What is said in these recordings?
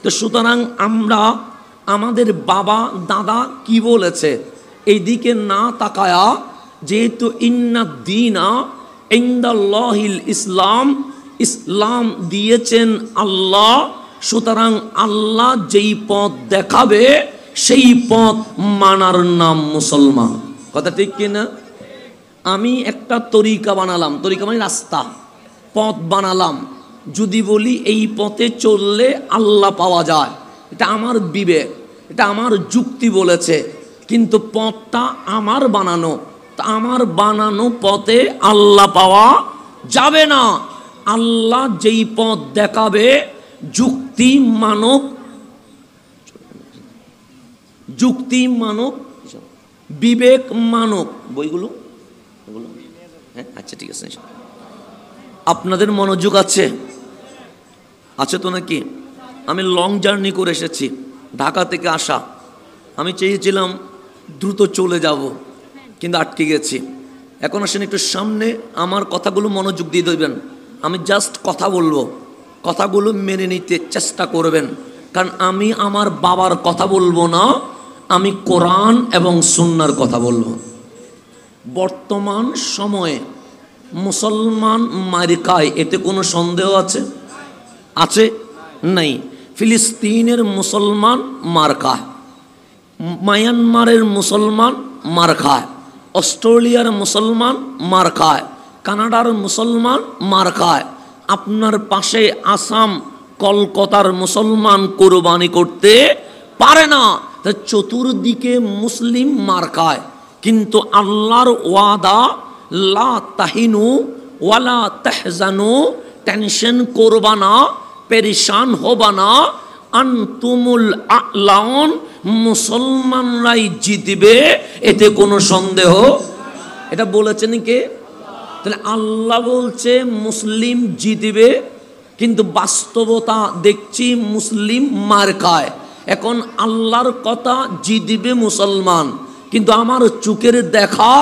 তো সুতরাং আমরা আমাদের বাবা দাদা কি বলেছে এই দিকে না তাকায়া, যেহেতু ইন্নাদ্দীনা ইনদাল্লাহিল ইসলাম, ইসলাম দিয়েছেন আল্লাহ, সুতরাং আল্লাহ যেই পথ দেখাবে সেই পথ মানার নাম মুসলমান। কথা ঠিক কিনা? আমি একটা তরিকা বানালাম, তরিকা মানে রাস্তা, পথ বানালাম, যদি বলি এই পথে চললে আল্লাহ পাওয়া যায়, এটা আমার বিবেক, এটা আমার যুক্তি বলেছে, কিন্তু পথটা আমার বানানো, তা আমার বানানো পথে আল্লাহ পাওয়া যাবে না। আল্লাহ যেই পথ দেখাবে যুক্তি মানক, যুক্তি মানক, বিবেক মানক। বইগুলো হ্যাঁ, আচ্ছা ঠিক আছে। আপনাদের মনোযোগ আছে? আছে তো নাকি? আমি লং জার্নি করে এসেছি, ঢাকা থেকে আসা। আমি চেয়েছিলাম দ্রুত চলে যাব, কিন্তু আটকে গেছি। এখন আসেন একটু সামনে, আমার কথাগুলো মনোযোগ দিয়ে দেবেন। আমি জাস্ট কথা বলবো, কথাগুলো মেনে নিতে চেষ্টা করবেন, কারণ আমি আমার বাবার কথা বলবো না, আমি কোরআন এবং সুন্নাহর কথা বলবো। বর্তমান সময়ে মুসলমান মার খায়, এতে কোনো সন্দেহ আছে? আছে? নাই। ফিলিস্তিনের মুসলমান মার খায়, মায়ানমারের মুসলমান মার খায়, অস্ট্রেলিয়ার মুসলমান মার খায়, কানাডার মুসলমান মার খায়, আপনার পাশে আসাম কলকাতার মুসলমান কোরবানি করতে পারে না। চতুর্দিকে মুসলিম মার খায়, কিন্তু আল্লাহর ওয়াদা লা তাহিনু ওয়ালা তাহজানু, টেনশন করবা না, পেরেশান হবা না, আনতুমুল আ'লাউন, মুসলমানরাই জিতবে, এতে কোনো সন্দেহ। এটা বলেছেন কে? তাহলে আল্লাহ বলছে মুসলিম জিতবে, কিন্তু বাস্তবতা দেখছি মুসলিম মার খায়। এখন আল্লাহর কথা জিতবে মুসলমান, কিন্তু আমার চোখের দেখা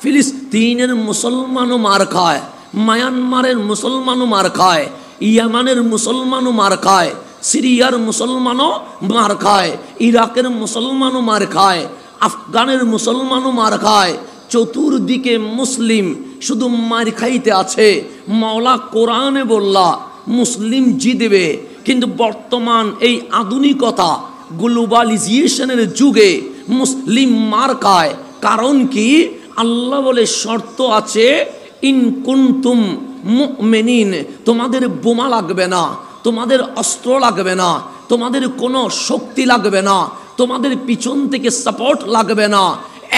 ফিলিস্তিনের মুসলমানও মার খায়, মায়ানমারের মুসলমানও মার খায়, ইয়ামানের মুসলমানও মার খায়, সিরিয়ার মুসলমানও মার খায়, ইরাকের মুসলমানও মার খায়, আফগানের মুসলমানও মার খায়। চতুর্দিকে মুসলিম শুধু মার খাইতে আছে। মাওলা কোরআনে বললা মুসলিম জিতবে, কিন্তু বর্তমান এই আধুনিকতা গ্লোবালাইজেশনের যুগে মুসলিম মার খায়। কারণ কি? আল্লাহ বলে শর্ত আছে, ইন কুনতুম মুমিনিন, তোমাদের বোমা লাগবে না, তোমাদের অস্ত্র লাগবে না, তোমাদের কোনো শক্তি লাগবে না, তোমাদের পিছন থেকে সাপোর্ট লাগবে না।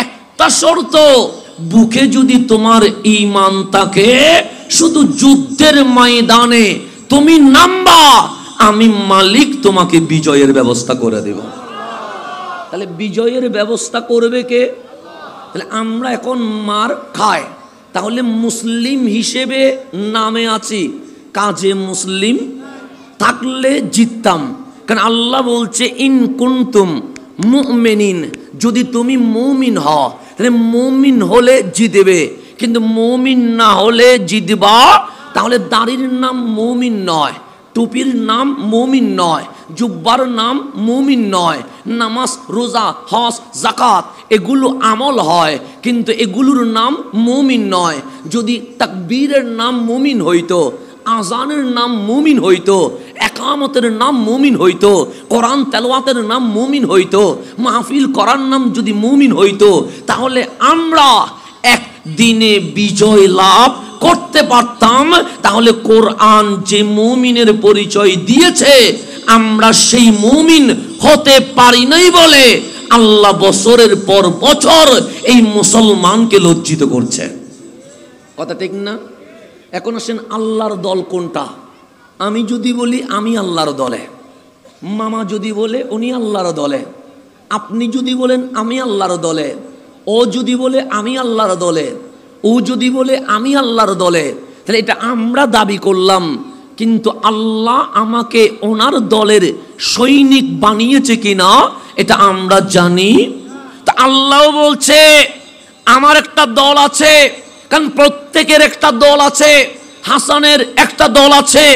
একটা শর্ত, বুকে যদি তোমার ঈমান থাকে, শুধু যুদ্ধের ময়দানে তুমি নামবা, আমি মালিক তোমাকে বিজয়ের ব্যবস্থা করে দেব। তাহলে বিজয়ের ব্যবস্থা করবে কে? তাহলে আমরা এখন মার খাই, তাহলে মুসলিম হিসেবে নামে আছি, কাজে মুসলিম থাকলে জিততাম। কারণ আল্লাহ বলছে ইন কুনতুম মুমিনিন, যদি তুমি মুমিন হও, তাহলে মুমিন হলে জিতবে, কিন্তু মুমিন না হলে জিতবা। তাহলে দাড়ির নাম মুমিন নয়, টুপির নাম মুমিন নয়, জুব্বার নাম মুমিন নয়, নামাজ রোজা হজ যাকাত এগুলো আমল হয়, কিন্তু এগুলোর নাম মুমিন নয়। যদি তাকবীরের নাম মুমিন হইতো, আজানের নাম মুমিন হইতো, একামতের নাম মুমিন হইতো, কোরআন তেলাওয়াতের নাম মুমিন হইতো, মাহফিল করার নাম যদি মুমিন হইতো, তাহলে আমরা একদিনে বিজয় লাভ করতে পারতাম। তাহলে কোরআন যে মুমিনের পরিচয় দিয়েছে, আমরা সেই মুমিন হতে পারি নাই বলে আল্লাহ বছরের পর বছর এই মুসলমানকে লজ্জিত করছে। কথা ঠিক না? এখন আসেন, আল্লাহর দল কোনটা? আমি যদি বলি আমি আল্লাহর দলে, মামা যদি বলে উনি আল্লাহর দলে, আপনি যদি বলেন আমি আল্লাহর দলে, ও যদি বলে আমি আল্লাহর দলে, ও যদি বলে আমি আল্লাহর দলে, তাহলে এটা আমরা দাবি করলাম, কিন্তু আল্লাহ আমাকে ওনার দলের সৈনিক বানিয়েছে কিনা এটা আমরা জানি। তা আল্লাহ বলছে আমার একটা দল আছে, কারণ প্রত্যেকের একটা দল আছে, হাসানের একটা দল আছে,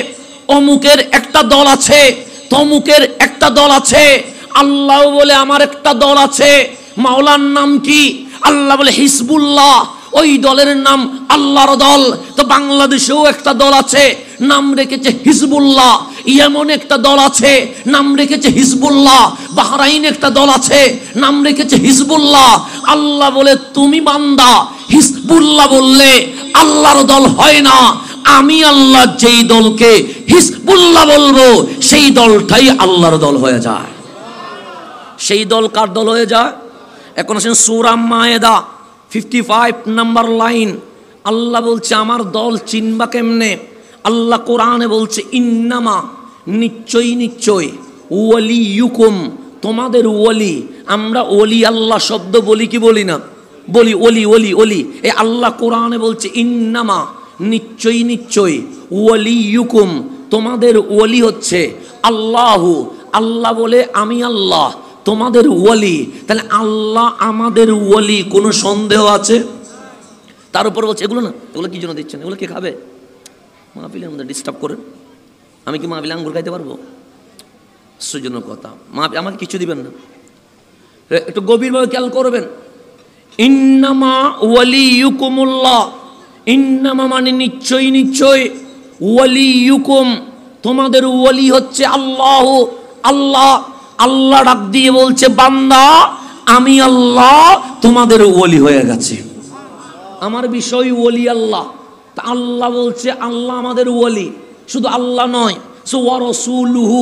অমুকের একটা দল আছে, তমুকের একটা দল আছে, আল্লাহ বলে আমার একটা দল আছে। মাওলার নাম কি? আল্লাহ বলে হিজবুল্লাহ, ওই দলের নাম আল্লাহর দল। তো বাংলাদেশেও একটা দল আছে, নাম রেখেছে হিজবুল্লাহ। ইয়েমন একটা দল আছে, নাম রেখেছে হিজবুল্লাহ। বাহরাইন একটা দল আছে, নাম রেখেছে হিজবুল্লাহ। আল্লাহ বলে তুমি বান্দা হিজবুল্লাহ বললে আল্লাহর দল হয় না। আমি আল্লাহ যেই দলকে হিজবুল্লাহ বলবো সেই দলটাই আল্লাহর দল হয়ে যায়। সেই দল কার দল হয়ে যায়? এখন আসেন সূরা মায়েদা 55 নাম্বার লাইন। আল্লাহ বলছে আমার দল চিনবা কেমনে? আল্লাহ কোরআনে বলছে ইন্নামা, নিশ্চয়ই নিশ্চয়, ওয়ালিয়ুকুম, তোমাদের ওলি। আমরা ওলি আল্লাহ শব্দ বলি কি বলি না? বলি, ওলি ওলি ওলি। এই আল্লাহ কোরআনে বলছে ইন্নামা, নিশ্চয়ই নিশ্চয়, ওয়ালিয়ুকুম, তোমাদের ওলি হচ্ছে আল্লাহু। আল্লাহ বলে আমি আল্লাহ তোমাদের ওলি। তাহলে আল্লাহ আমাদের ওলি, কোনো সন্দেহ আছে? তার উপর বলছে এগুলো না, এগুলো কি জন্য দিচ্ছেন? এগুলো কে খাবে? মাহফিলের মধ্যে ডিস্টার্ব করেন। আমি কি মাহফিলে আঙ্গুর খাইতে পারবো? আশ্চর্যজনক কথা। আমাকে কিছু দিবেন না, একটু গভীরভাবে খেয়াল করবেন। ইন্নামা ওয়ালিয়ুকুমুল্লাহ, ইন্নামা মানে নিশ্চয়ই নিশ্চয়, ওয়ালিয়ুকুম, তোমাদের ওলি হচ্ছে আল্লাহ। আল্লাহ আল্লাহ ডাক দিয়ে বলছে বান্দা আমি আল্লাহ তোমাদের ওলি হয়ে গেছে। আমার বিষয় ওলি আল্লাহ। তা আল্লাহ বলছে আল্লাহ আমাদের ওলি। শুধু আল্লাহ নয়, ওয়া রাসূলুহু,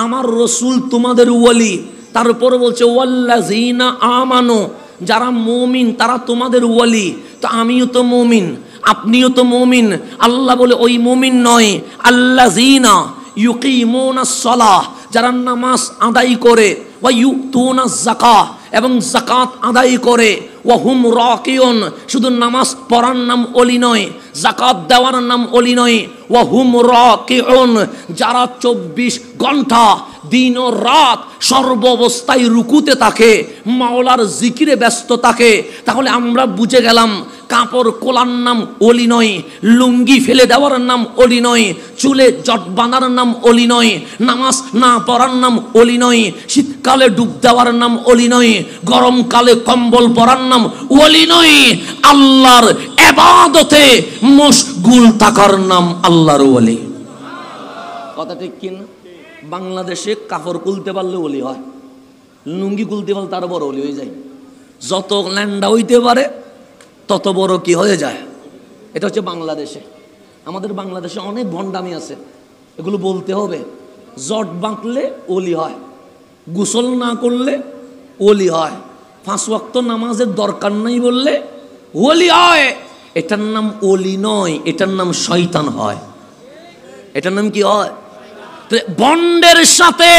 আমার রসুল তোমাদের ওলি। তারপর বলছে ওয়াল্লাযিনা আমানু, যারা মুমিন তারা তোমাদের ওলি। তো আমিও তো মুমিন, আপনিও তো মুমিন। আল্লাহ বলে ওই মুমিন নয়, আল্লাযিনা ইউকিমুনাস সালাহ, যারা নামাজ আদায় করে, ওয়া ইউতুনাজ যাকাহ, এবং যাকাত আদায় করে, ওয়া হুম রাকিউন, শুধু নামাজ পড়ার নাম ওলি নয়, যাকাত দেওয়ার নাম ওলি নয়, ওয়া হুম রাকিউন, যারা 24 ঘন্টা দিন ও রাত সর্বাবস্থায় রুকুতে থাকে, মাওলার জিকিরে ব্যস্ত থাকে। তাহলে আমরা বুঝে গেলাম কাপড় কোলার নাম ওলি নয়, লুঙ্গি ফেলে দেওয়ার নাম ওলি নয়, চুলে জট বাঁধার নাম ওলি নয়, নামাজ না পড়ার নাম ওলি নয়, শীতকালে ডুব দেওয়ার নাম ওলি নয়, গরমকালে কম্বল পরার নাম ওলি নয়। আল্লাহর ইবাদতে মশগুল থাকার নাম আল্লাহর ওলি। কথা ঠিক কিনা? বাংলাদেশে কাপড় খুলতে পারলে ওলি হয়, লুঙ্গি খুলতে পারলে তার বড় ওলি হয়ে যায়। যত ল্যান্ডা হইতে পারে তত বড় কি হয়ে যায়। এটা হচ্ছে বাংলাদেশে। আমাদের বাংলাদেশে অনেক ভণ্ডামি আছে, এগুলো বলতে হবে। জট বাঁকলে ওলি হয়, গোসল না করলে ওলি হয়, 5 ওয়াক্ত নামাজের দরকার নাই বললে ওলি হয়। এটার নাম ওলি নয়, এটার নাম শয়তান হয়। এটার নাম কি হয়? বন্ডের সাথে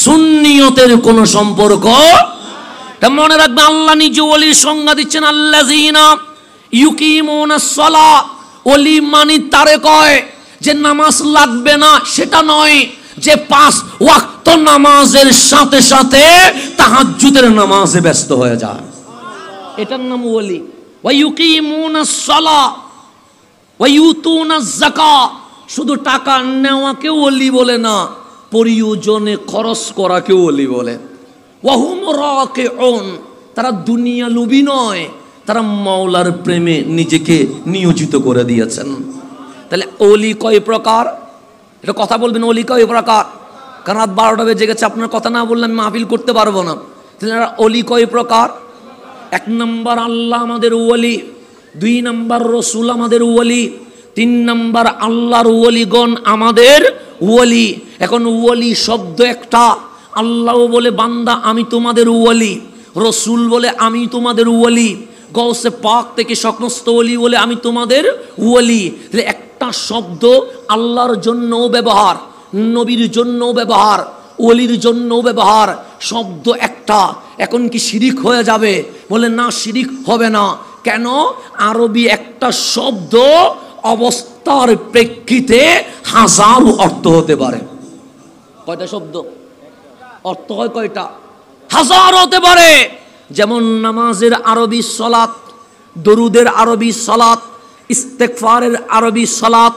সুন্নিয়তের কোনো সম্পর্ক। মনে রাখবে আল্লাহ নিজে ওলির সংজ্ঞা দিচ্ছেন আল্লাযিনা ইউকিমুনাস সালাহ। ওলি মানি তারে কয় যে নামাজ লাগবে না সেটা নয়, যে 5 ওয়াক্ত নামাজের সাথে সাথে তাহাজ্জুদের নামাজে ব্যস্ত হয়ে যায়, এটার নাম ওলি। ওয়া ইউকিমুনাস সালাহ ওয়া ইউতুনাজ যাকাত, শুধু টাকা নেওয়াকে ওলি বলে না, প্রয়োজনে খরচ করাকে ওলি বলে। ওয়া হুম রাকিউন, তারা দুনিয়া লোভী নয়, তারা মাওলার প্রেমে নিজেকে নিয়োজিত করে দিয়েছেন। তাহলে ওলি কয় প্রকার? এটা কথা বলবেন, ওলি কয় প্রকার? কারণ রাত 12টা বেজে গেছে, আপনার কথা না বললে আমি মাহফিল করতে পারবো না। তাহলে ওলি কয় প্রকার? 1 নম্বর আল্লাহ আমাদের ওলি, 2 নম্বর রসুল আমাদের ওলি, 3 নম্বর আল্লাহর ওলিগণ আমাদের ওলি। এখন ওলি শব্দ একটা, আল্লাহ বলে বান্দা আমি তোমাদের ওলি, রসুল বলে আমি তোমাদের ওলি, গৌসে পাক থেকে সমস্ত ওলি বলে আমি তোমাদের ওলি। তাহলে একটা শব্দ আল্লাহর জন্যও ব্যবহার, নবীর জন্যও ব্যবহার, ওলির জন্যও ব্যবহার, শব্দ একটা। এখন কি শিরিক হয়ে যাবে? বলে না, শিরিক হবে না। কেন? আরবি একটা শব্দ অবস্থার প্রেক্ষিতে হাজারো অর্থ হতে পারে। কয়টা শব্দ অর্থ হয়? কয়টা? হাজার হতে পারে। যেমন নামাজের আরবি সালাত, দরুদের আরবি সালাত, ইস্তেগফারের আরবি সালাত,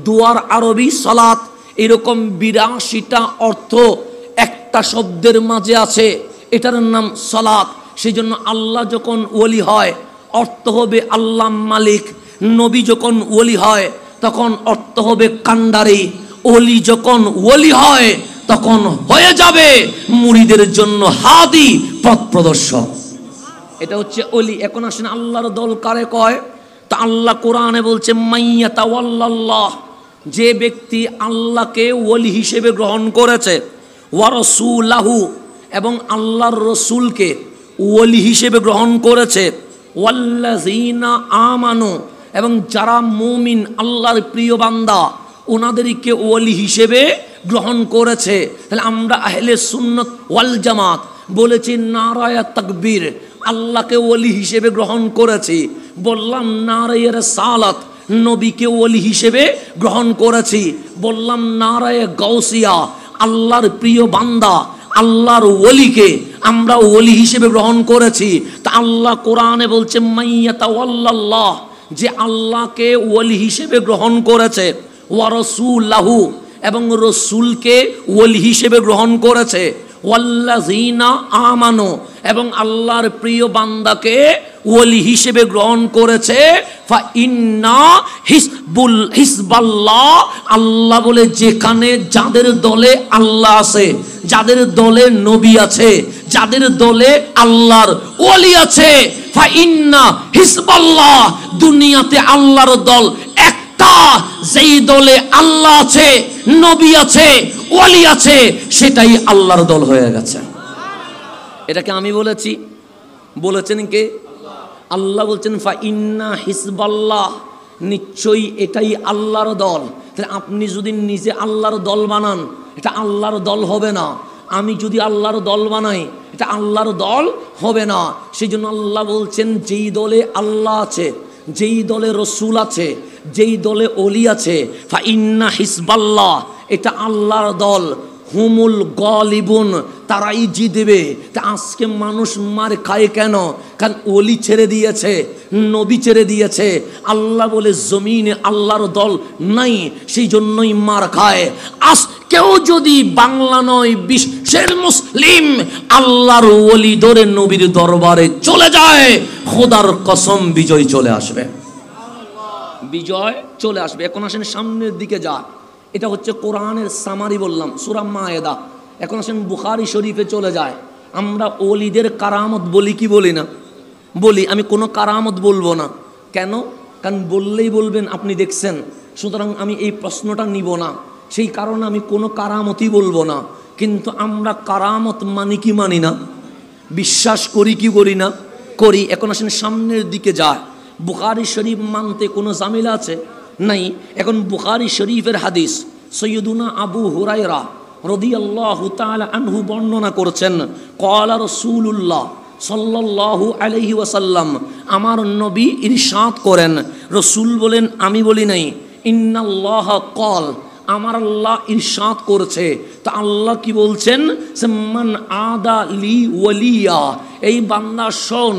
দুয়ার আরবি সালাত, এরকম 82টা অর্থ একটা শব্দের মাঝে আছে, এটার নাম সালাত। সেই জন্য আল্লাহ যখন ওলি হয় অর্থ হবে আল্লাহ মালিক, নবী যখন ওলি হয় তখন অর্থ হবে কান্ডারি, ওলি যখন ওলি হয় তখন হয়ে যাবে মুরিদের জন্য হাদি, পথ প্রদর্শক। এটা হচ্ছে ওলি। এখন আসেন আল্লাহর দল কারে কয়? তা আল্লাহ কোরআনে বলছে মাইয়াতাওয়াল্লাল্লাহ, যে ব্যক্তি আল্লাহকে ওলি হিসেবে গ্রহণ করেছে, ওয়া রাসূলাহু, এবং আল্লাহর রসুলকে ওলি হিসেবে গ্রহণ করেছে, ওয়াল্লাযীনা আমানু, এবং যারা মুমিন আল্লাহর প্রিয় বান্দা ওনাদেরকে ওলি হিসেবে গ্রহণ করেছে। তাহলে আমরা আহলে সুন্নাত ওয়াল জামাত বলেছি নারায়ে তাকবীর, আল্লাহকে ওলি হিসেবে গ্রহণ করেছি। বললাম নারায়ে রিসালাত, নবীকে ওলি হিসেবে গ্রহণ করেছি। বললাম নারায়ে গাউসিয়া, আল্লাহর প্রিয় বান্দা আল্লাহর ওলিকে আমরা ওলি হিসেবে গ্রহণ করেছি। তা আল্লাহ কোরআনে বলছে মাইয়াতাওয়াল্লাল্লাহ, যে আল্লাহকে ওলি হিসেবে গ্রহণ করেছে, ওয়া রাসূলাহু, এবং রসুলকে ওলি হিসেবে গ্রহণ করেছে, ওয়াল্লাযীনা আমানু, এবং আল্লাহর প্রিয় বান্দাকে ওলি হিসেবে গ্রহণ করেছে। ফা ইন্না হিজবাল্লাহ, আল্লাহ বলে যেখানে যাদের দলে আল্লাহ আছে, যাদের দলে নবী আছে, যাদের দলে আল্লাহর ওলি আছে, ফা ইন্না হিজবাল্লাহ, দুনিয়াতে আল্লাহর দল একটা, যেই দলে আল্লাহ আছে, নবী আছে, ওলি আছে, সেটাই আল্লাহর দল হয়ে গেছে। এটাকে আমি বলেছি? বলেছেন কে? আল্লাহ বলছেন ফা ইন্না হিজবাল্লাহ, নিশ্চয়ই এটাই আল্লাহর দল। তাহলে আপনি যদি নিজে আল্লাহর দল বানান এটা আল্লাহর দল হবে না, আমি যদি আল্লাহর দল বানাই এটা আল্লাহর দল হবে না। সেই জন্য আল্লাহ বলছেন যেই দলে আল্লাহ আছে, যেই দলে রসুল আছে, যেই দলে ওলি আছে, ফা ইন্না হিজবাল্লাহ, এটা আল্লাহর দল, হুমুল গালিবুন, তারাই জিতবে। তা আজকে মানুষ মার খায় কেন? কারণ ওলি ছেড়ে দিয়েছে, নবী ছেড়ে দিয়েছে, আল্লাহ বলে জমিনে আল্লাহর দল নাই, সেই জন্যই মার খায়। আজকেও যদি বাংলা নয় বিশ্বের মুসলিম আল্লাহর ওলি ধরে নবীর দরবারে চলে যায়, খোদার কসম বিজয় চলে আসবে, বিজয় চলে আসবে। এখন আসেন সামনের দিকে যায়, এটা হচ্ছে কোরআনের সামারি বললাম, সূরা মায়েদা। এখন আসেন বুখারী শরীফে চলে যায়। আমরা ওলিদের কারামত বলি কি বলি না? বলি। আমি কোনো কারামত বলবো না। কেন? কারণ বললেই বলবেন আপনি দেখছেন, সুতরাং আমি এই প্রশ্নটা নিব না, সেই কারণে আমি কোনো কারামতই বলবো না। কিন্তু আমরা কারামত মানি কি মানি না? বিশ্বাস করি কি করি না? করি। এখন আসেন সামনের দিকে যায়। বুখারী শরীফ মানতে কোনো ঝামেলা আছে? নাই। এখন বুখারী শরীফের হাদিস সৈয়দুনা আবু হুরায়রা রাদিয়াল্লাহু তাআলা আনহু বর্ণনা করেছেন, ক্বালা রাসূলুল্লাহ সাল্লাল্লাহু আলাইহি ওয়াসাল্লাম, আমার নবী ইরশাদ করেন, রসুল বলেন আমি বলি নাই, ইন্নাল্লাহ ক্বাল, আমার আল্লাহ ইরশাদ করেছে। তা আল্লাহ কি বলছেন? মান আদা লি ওয়ালিয়া, এই বান্দা শোন,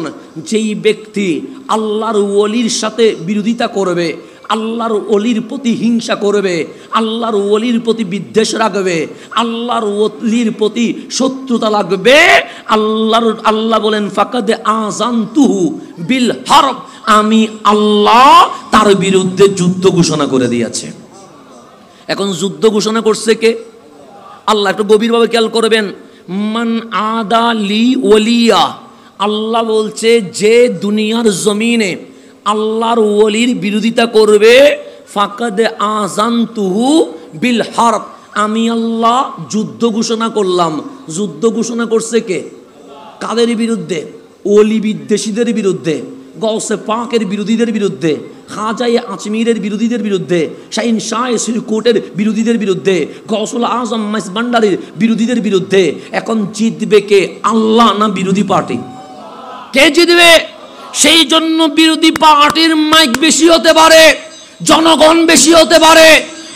যেই ব্যক্তি আল্লাহর ওলির সাথে বিরোধিতা করবে, আল্লাহর ওলির প্রতি হিংসা করবে, আল্লাহর ওলির প্রতি বিদ্বেষ রাখবে, আল্লাহর ওলির প্রতি শত্রুতা লাগবে, আল্লাহ বলেন ফাকাদ আযানতুহু বিল হারব, আমি আল্লাহ তার বিরুদ্ধে যুদ্ধ ঘোষণা করে দিয়েছে। এখন যুদ্ধ ঘোষণা করছে কে? আল্লাহ। একটু গভীরভাবে খেয়াল করবেন। মান আদা লি ওলিয়া, আল্লাহ বলছে যে দুনিয়ার জমিনে আল্লাহর ওলির বিরোধিতা করবে, ফাকাদ আযানতুহু বিল হারব, আমি আল্লাহ যুদ্ধ ঘোষণা করলাম। যুদ্ধ ঘোষণা করছে কে? কাদের বিরুদ্ধে? ওলি বিদ্বেষীদের বিরুদ্ধে, গৌসে পাকের বিরোধীদের বিরুদ্ধে, খাজায়ে আজমিরের বিরোধীদের বিরুদ্ধে, শাহিন শাহ সিরকুটের বিরোধীদের বিরুদ্ধে, গৌসুল আজম মাইজ ভান্ডারীর বিরোধীদের বিরুদ্ধে। এখন জিতবে কে? আল্লাহ না বিরোধী পার্টি? কে জিতবে? সেই জন্য বিরোধী পার্টির মাইক বেশি হতে পারে, জনগণ বেশি হতে পারে,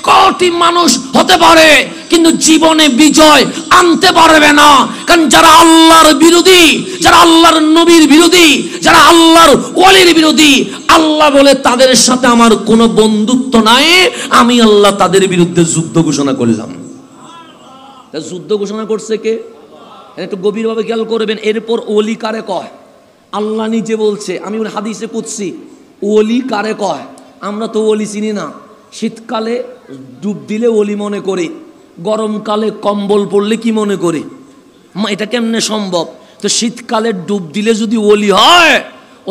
কোটি মানুষ হতে পারে, কিন্তু জীবনে বিজয় আনতে পারবে না। কারণ যারা আল্লাহর বিরোধী, যারা আল্লাহর নবীর বিরোধী, যারা আল্লাহর ওয়ালির বিরোধী, আল্লাহ বলে তাদের সাথে আমার কোনো বন্ধুত্ব নাই, আমি আল্লাহ তাদের বিরুদ্ধে যুদ্ধ ঘোষণা করলাম। যুদ্ধ ঘোষণা করছে কে? একটু গভীরভাবে খেয়াল করবেন। এরপর ওলি কারে কয়? আল্লাহ নিজে বলছে, আমি হাদিসে কুদসি, ওলি কারে কয়? আমরা তো ওলি চিনি না। শীতকালে ডুব দিলে ওলি মনে করি, গরমকালে কম্বল পড়লে কি মনে করি? এটা কেমনে সম্ভব? তো শীতকালে ডুব দিলে যদি ওলি হয়,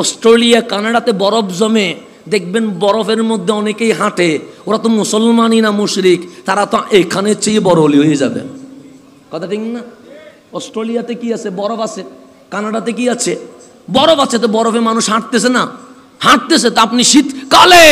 অস্ট্রেলিয়া কানাডাতে বরফ জমে, দেখবেন বরফের মধ্যে অনেকেই হাঁটে, ওরা তো মুসলমানই না মুশরিক, তারা তো এখানের চেয়ে বড় ওলি হয়ে যাবে। কথা ঠিক না? অস্ট্রেলিয়াতে কি আছে? বরফ আছে। কানাডাতে কি আছে? বরফ আছে। তো বরফে মানুষ হাঁটতেছে না? হাঁটতেছে। তো আপনি শীতকালে